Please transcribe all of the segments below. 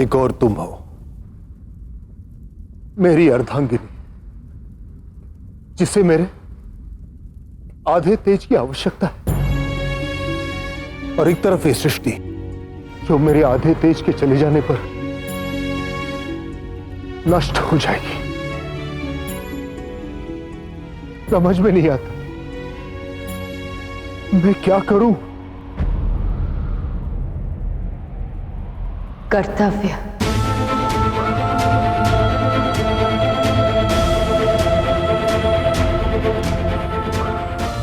एक और तुम हो, मेरी अर्धांगिनी, जिसे मेरे आधे तेज की आवश्यकता है, और एक तरफ ये सृष्टि जो मेरे आधे तेज के चले जाने पर नष्ट हो जाएगी। समझ में नहीं आता मैं क्या करूं। कर्तव्य,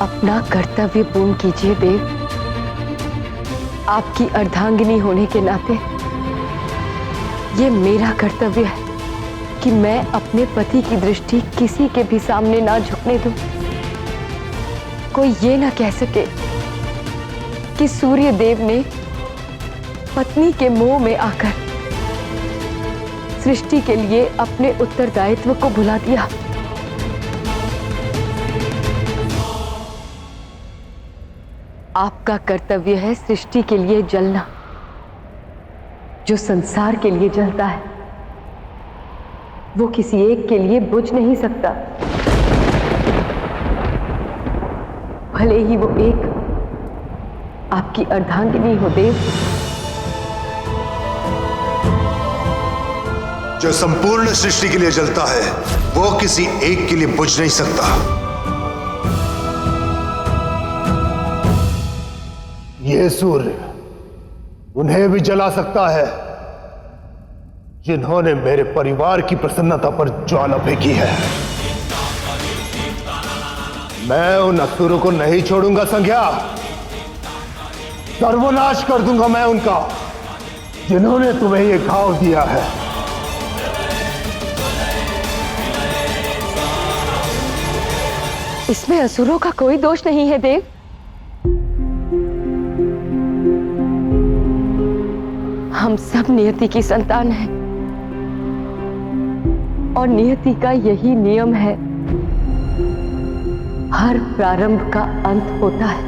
अपना कर्तव्य पूर्ण कीजिए देव। आपकी अर्धांगिनी होने के नाते ये मेरा कर्तव्य है कि मैं अपने पति की दृष्टि किसी के भी सामने ना झुकने दूं। कोई ये ना कह सके कि सूर्य देव ने पत्नी के मोह में आकर सृष्टि के लिए अपने उत्तरदायित्व को भुला दिया। आपका कर्तव्य है सृष्टि के लिए जलना। जो संसार के लिए जलता है वो किसी एक के लिए बुझ नहीं सकता, भले ही वो एक आपकी अर्धांगिनी हो देव। जो संपूर्ण सृष्टि के लिए जलता है वो किसी एक के लिए बुझ नहीं सकता। ये सूर्य उन्हें भी जला सकता है जिन्होंने मेरे परिवार की प्रसन्नता पर ज्वाला फेंकी है। मैं उन असुरों को नहीं छोड़ूंगा संज्ञा, सर्वनाश कर दूंगा मैं उनका, जिन्होंने तुम्हें ये घाव दिया है। इसमें असुरों का कोई दोष नहीं है देव। हम सब नियति की संतान हैं और नियति का यही नियम है, हर प्रारंभ का अंत होता है।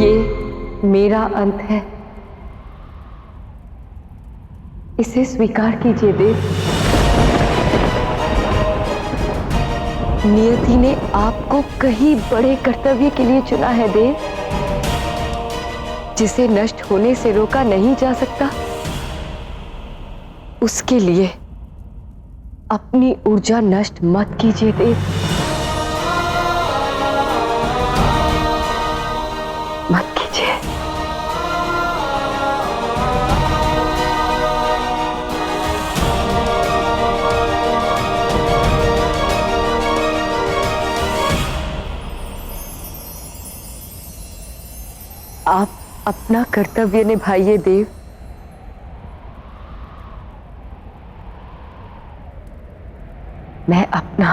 ये मेरा अंत है, इसे स्वीकार कीजिए देव। नियति ने आपको कहीं बड़े कर्तव्य के लिए चुना है देव, जिसे नष्ट होने से रोका नहीं जा सकता। उसके लिए अपनी ऊर्जा नष्ट मत कीजिए देव, मत कीजिए। आप अपना कर्तव्य निभाइए देव। मैं अपना।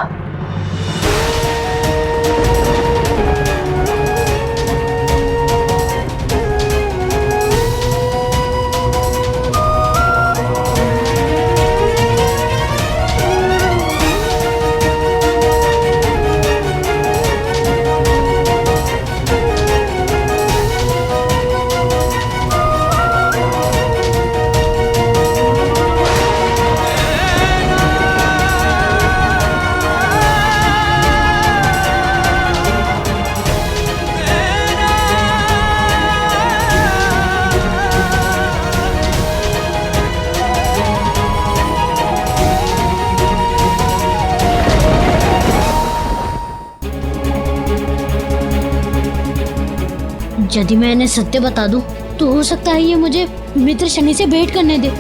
यदि मैं इन्हें सत्य बता दूं तो हो सकता है ये मुझे मित्र शनि से भेंट करने दे।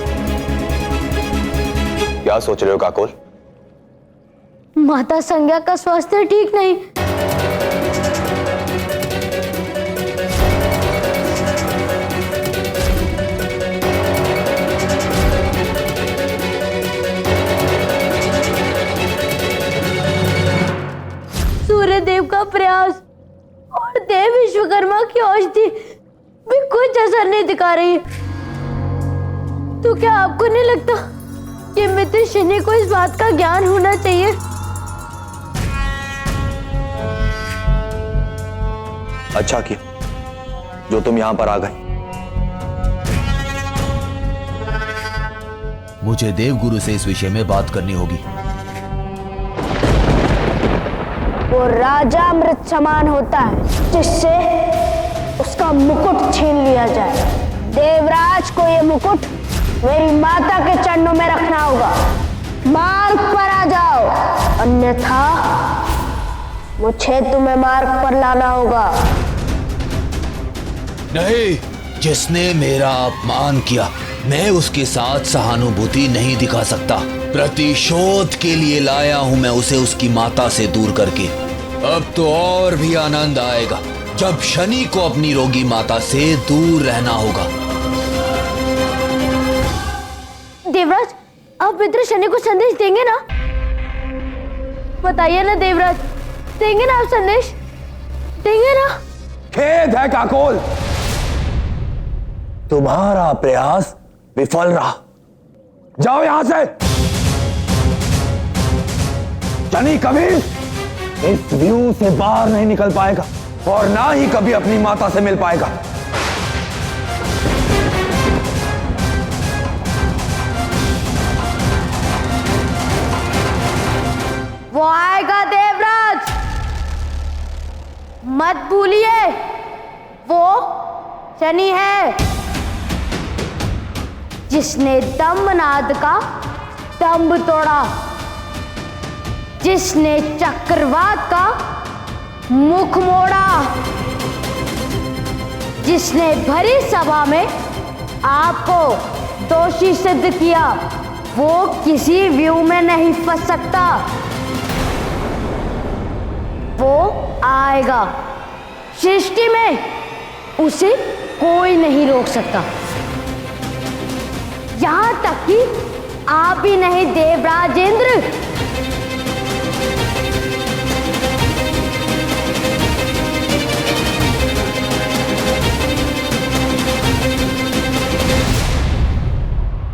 क्या सोच रहे हो काकोल? माता संज्ञा का स्वास्थ्य ठीक नहीं। सूर्यदेव का प्रयास और देव विश्वकर्मा की औषधि भी कुछ असर नहीं दिखा रही। तो क्या आपको नहीं लगता कि मित्र शनि को इस बात का ज्ञान होना चाहिए? अच्छा किया जो तुम यहां पर आ गए। मुझे देवगुरु से इस विषय में बात करनी होगी। वो राजा मृत समान होता है जिससे उसका मुकुट छीन लिया जाए। देवराज को ये मुकुट मेरी माता के चरणों में रखना होगा। मार्ग पर आ जाओ, अन्यथा मुझे तुम्हें मार्ग पर लाना होगा। नहीं, जिसने मेरा अपमान किया मैं उसके साथ सहानुभूति नहीं दिखा सकता। प्रतिशोध के लिए लाया हूं मैं उसे उसकी माता से दूर करके। अब तो और भी आनंद आएगा जब शनि को अपनी रोगी माता से दूर रहना होगा। देवराज, आप मित्र शनि को संदेश देंगे ना? बताइए ना देवराज, देंगे ना आप संदेश? देंगे ना? खेद है काकोल, तुम्हारा प्रयास विफल रहा। जाओ यहां से। शनि कभी इस व्यू से बाहर नहीं निकल पाएगा और ना ही कभी अपनी माता से मिल पाएगा। वो आएगा देवराज, मत भूलिए वो शनि है जिसने दंभनाद का दंभ तोड़ा, जिसने चक्रवात का मुख मोड़ा, जिसने भरी सभा में आपको दोषी सिद्ध किया। वो किसी व्यू में नहीं फंस सकता। वो आएगा, सृष्टि में उसे कोई नहीं रोक सकता। यहां तक कि आप ही नहीं देवराजेंद्र।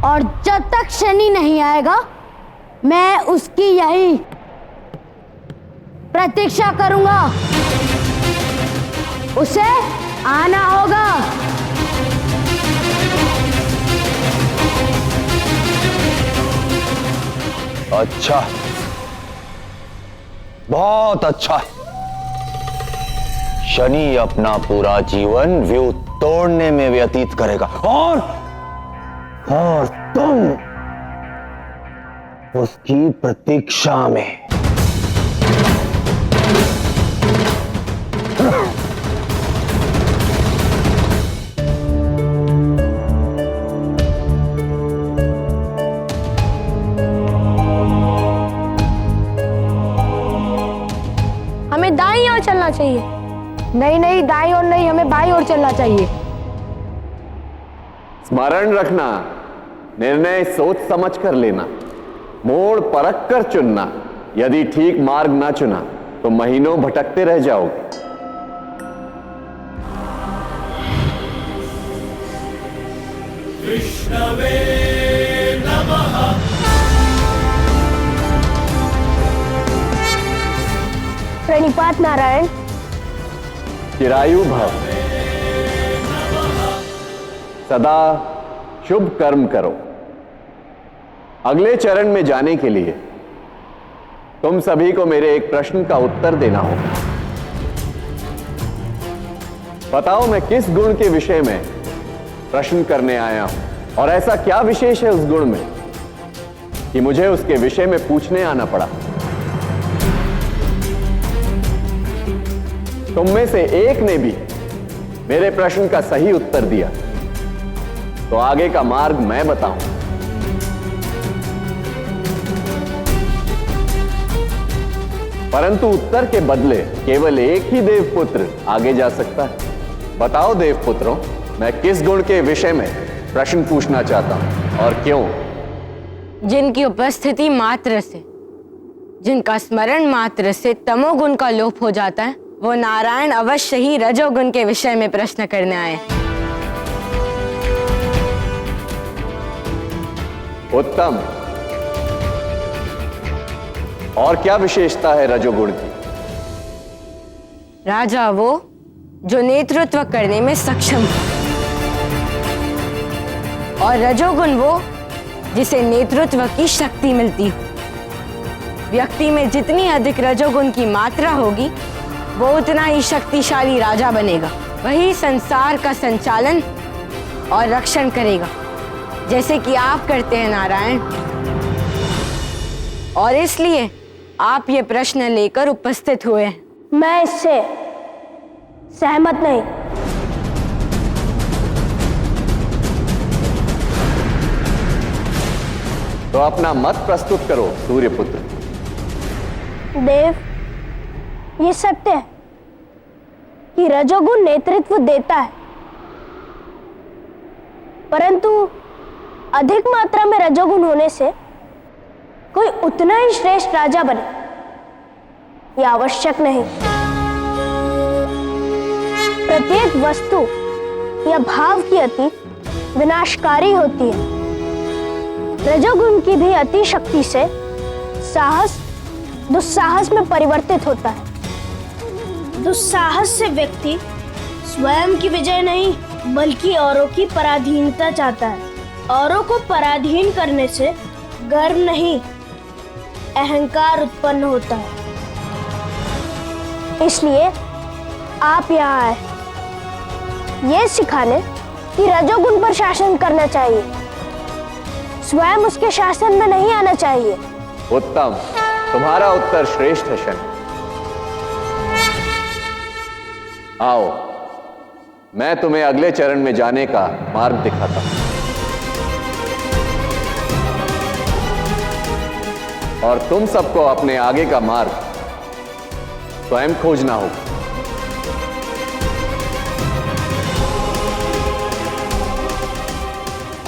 और जब तक शनि नहीं आएगा मैं उसकी यही प्रतीक्षा करूंगा। उसे आना होगा। अच्छा, बहुत अच्छा। शनि अपना पूरा जीवन व्यू तोड़ने में व्यतीत करेगा और तुम उसकी प्रतीक्षा में। हमें दाईं ओर चलना चाहिए। नहीं, दाईं ओर नहीं, हमें बाईं ओर चलना चाहिए। स्मरण रखना, निर्णय सोच समझ कर लेना, मोड़ परख कर चुनना। यदि ठीक मार्ग ना चुना तो महीनों भटकते रह जाओगे। विष्णवे नमः। प्रणिपात नारायण। चिरायु भव। सदा शुभ कर्म करो। अगले चरण में जाने के लिए तुम सभी को मेरे एक प्रश्न का उत्तर देना होगा। बताओ मैं किस गुण के विषय में प्रश्न करने आया हूं और ऐसा क्या विशेष है उस गुण में कि मुझे उसके विषय में पूछने आना पड़ा। तुम में से एक ने भी मेरे प्रश्न का सही उत्तर दिया तो आगे का मार्ग मैं बताऊं। परंतु उत्तर के बदले केवल एक ही देवपुत्र आगे जा सकता है। बताओ देवपुत्रों, मैं किस गुण के विषय में प्रश्न पूछना चाहता हूं और क्यों? जिनकी उपस्थिति मात्र से, जिनका स्मरण मात्र से तमोगुण का लोप हो जाता है, वो नारायण अवश्य ही रजोगुण के विषय में प्रश्न करने आए। उत्तम। और क्या विशेषता है रजोगुण की? राजा वो जो नेतृत्व करने में सक्षम है और रजोगुण वो जिसे नेतृत्व की शक्ति मिलती हो। व्यक्ति में जितनी अधिक रजोगुण की मात्रा होगी, वो उतना ही शक्तिशाली राजा बनेगा। वही संसार का संचालन और रक्षण करेगा, जैसे कि आप करते हैं नारायण। और इसलिए आप ये प्रश्न लेकर उपस्थित हुए हैं। मैं इससे सहमत नहीं। तो अपना मत प्रस्तुत करो सूर्यपुत्र। देव, ये सत्य है कि रजोगुण नेतृत्व देता है, परंतु अधिक मात्रा में रजोगुण होने से कोई उतना ही श्रेष्ठ राजा बने, यह आवश्यक नहीं। प्रत्येक वस्तु या भाव की अति विनाशकारी होती है। रजोगुण की भी अति शक्ति से साहस दुस्साहस में परिवर्तित होता है। दुस्साहस से व्यक्ति स्वयं की विजय नहीं, बल्कि औरों की पराधीनता चाहता है। औरों को पराधीन करने से गर्व नहीं, अहंकार उत्पन्न होता है। इसलिए आप यहाँ आए ये सिखाने कि रजोगुण पर शासन करना चाहिए, स्वयं उसके शासन में नहीं आना चाहिए। उत्तम, तुम्हारा उत्तर श्रेष्ठ है शनि। आओ, मैं तुम्हें अगले चरण में जाने का मार्ग दिखाता हूं, और तुम सबको अपने आगे का मार्ग स्वयं खोजना होगा।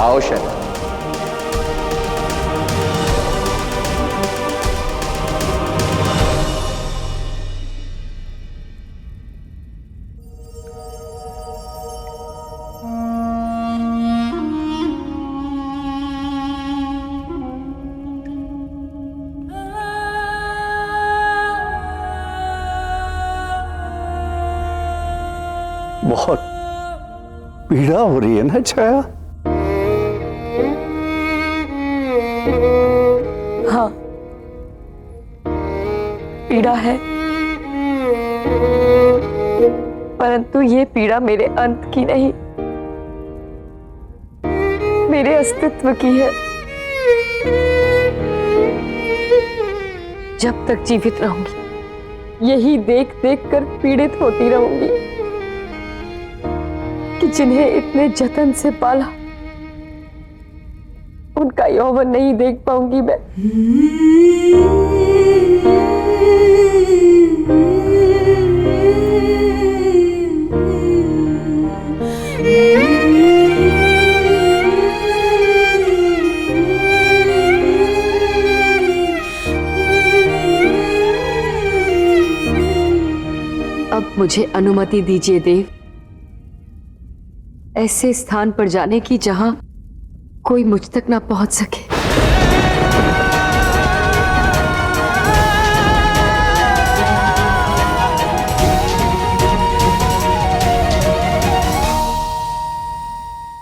आओ शनि। बहुत पीड़ा हो रही है ना छाया? हाँ, पीड़ा है, परंतु ये पीड़ा मेरे अंत की नहीं, मेरे अस्तित्व की है। जब तक जीवित रहूंगी, यही देख देख कर पीड़ित होती रहूंगी कि जिन्हें इतने जतन से पाला, उनका यौवन नहीं देख पाऊंगी मैं। अब मुझे अनुमति दीजिए देव, ऐसे स्थान पर जाने की जहां कोई मुझ तक ना पहुंच सके।